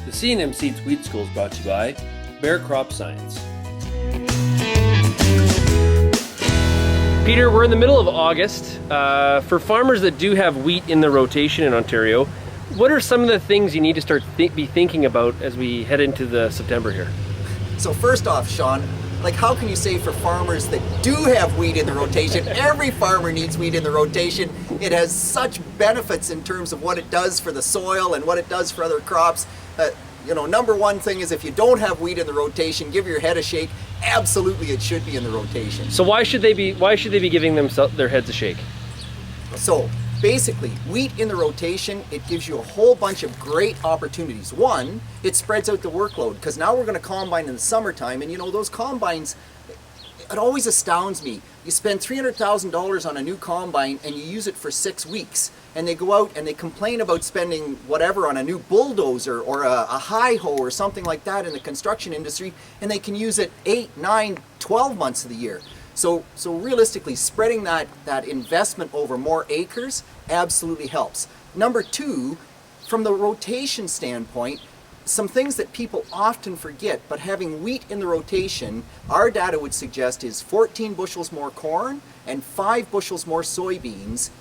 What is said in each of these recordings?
The C&M Seeds Weed School is brought to you by Bear Crop Science. Peter, we're in the middle of August. For farmers that do have wheat in the rotation in Ontario, what are some of the things you need to start be thinking about as we head into the September here? So first off, Sean, how can you say for farmers that do have wheat in the rotation, every farmer needs wheat in the rotation. It has such benefits in terms of what it does for the soil and what it does for other crops. Number one thing is if you don't have wheat in the rotation, give your head a shake. Absolutely, it should be in the rotation. So why should they be giving their heads a shake? So basically, wheat in the rotation, it gives you a whole bunch of great opportunities. One, it spreads out the workload, because now we're going to combine in the summertime, and those combines, it always astounds me. You spend $300,000 on a new combine and you use it for 6 weeks, and they go out and they complain about spending whatever on a new bulldozer or a hi-ho or something like that in the construction industry, and they can use it 8, 9, 12 months of the year. So realistically, spreading that investment over more acres absolutely helps. Number two, from the rotation standpoint, some things that people often forget, but having wheat in the rotation, our data would suggest is 14 bushels more corn and 5 bushels more soybeans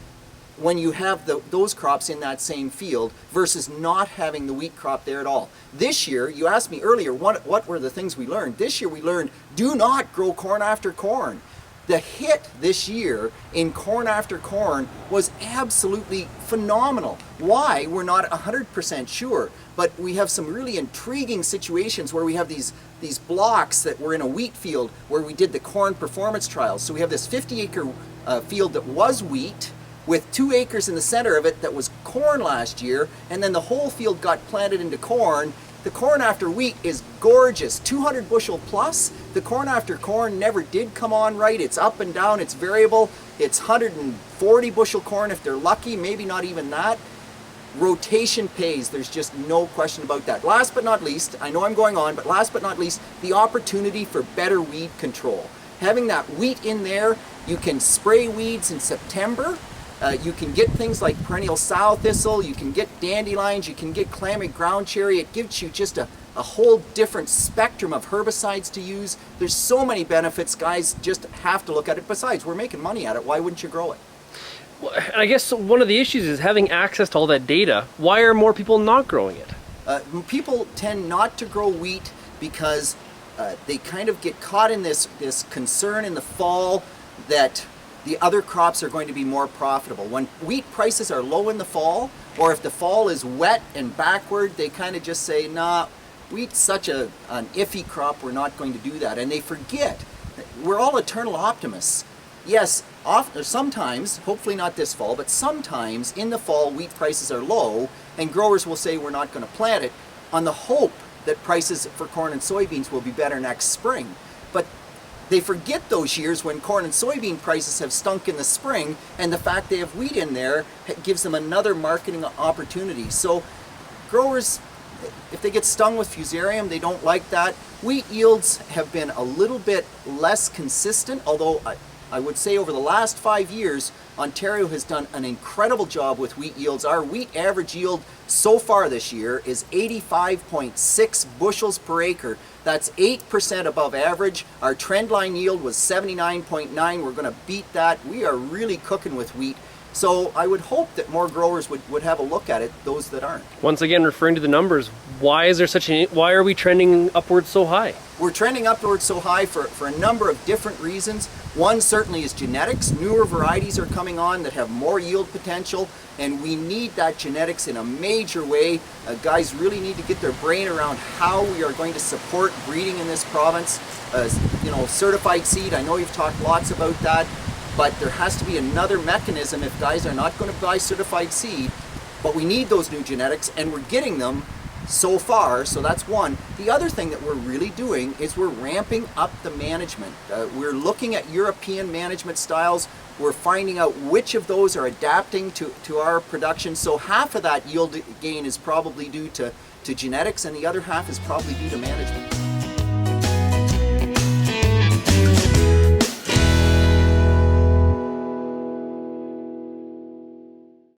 when you have those crops in that same field versus not having the wheat crop there at all. This year, you asked me earlier, what were the things we learned? This year we learned, do not grow corn after corn. The hit this year in corn after corn was absolutely phenomenal. Why? We're not 100% sure, but we have some really intriguing situations where we have these blocks that were in a wheat field where we did the corn performance trials. So we have this 50-acre field that was wheat, with 2 acres in the center of it that was corn last year, and then the whole field got planted into corn. The corn after wheat is gorgeous, 200 bushel plus. The corn after corn never did come on right. It's up and down, it's variable. It's 140 bushel corn if they're lucky, maybe not even that. Rotation pays, there's just no question about that. Last but not least, I know I'm going on, but last but not least, the opportunity for better weed control. Having that wheat in there, you can spray weeds in September. You can get things like perennial sow thistle, you can get dandelions, you can get clammy ground cherry. It gives you just a whole different spectrum of herbicides to use. There's so many benefits, guys just have to look at it. Besides, we're making money at it, why wouldn't you grow it? Well, I guess one of the issues is having access to all that data. Why are more people not growing it? People tend not to grow wheat because they kind of get caught in this concern in the fall that the other crops are going to be more profitable. When wheat prices are low in the fall, or if the fall is wet and backward, they kind of just say, nah, wheat's such an iffy crop, we're not going to do that. And they forget, we're all eternal optimists. Yes, sometimes, hopefully not this fall, but sometimes in the fall wheat prices are low and growers will say we're not going to plant it on the hope that prices for corn and soybeans will be better next spring. But they forget those years when corn and soybean prices have stunk in the spring, and the fact they have wheat in there gives them another marketing opportunity. So growers, if they get stung with fusarium, they don't like that. Wheat yields have been a little bit less consistent, although I would say over the last 5 years, Ontario has done an incredible job with wheat yields. Our wheat average yield so far this year is 85.6 bushels per acre. That's 8% above average. Our trend line yield was 79.9. We're going to beat that. We are really cooking with wheat. So I would hope that more growers would have a look at it, those that aren't. Once again, referring to the numbers, why are we trending upwards so high? We're trending upwards so high for a number of different reasons. One certainly is genetics. Newer varieties are coming on that have more yield potential, and we need that genetics in a major way. Guys really need to get their brain around how we are going to support breeding in this province. Certified seed, I know you've talked lots about that, but there has to be another mechanism if guys are not going to buy certified seed. But we need those new genetics, and we're getting them so far, so that's one. The other thing that we're really doing is we're ramping up the management. We're looking at European management styles. We're finding out which of those are adapting to our production. So half of that yield gain is probably due to genetics, and the other half is probably due to management.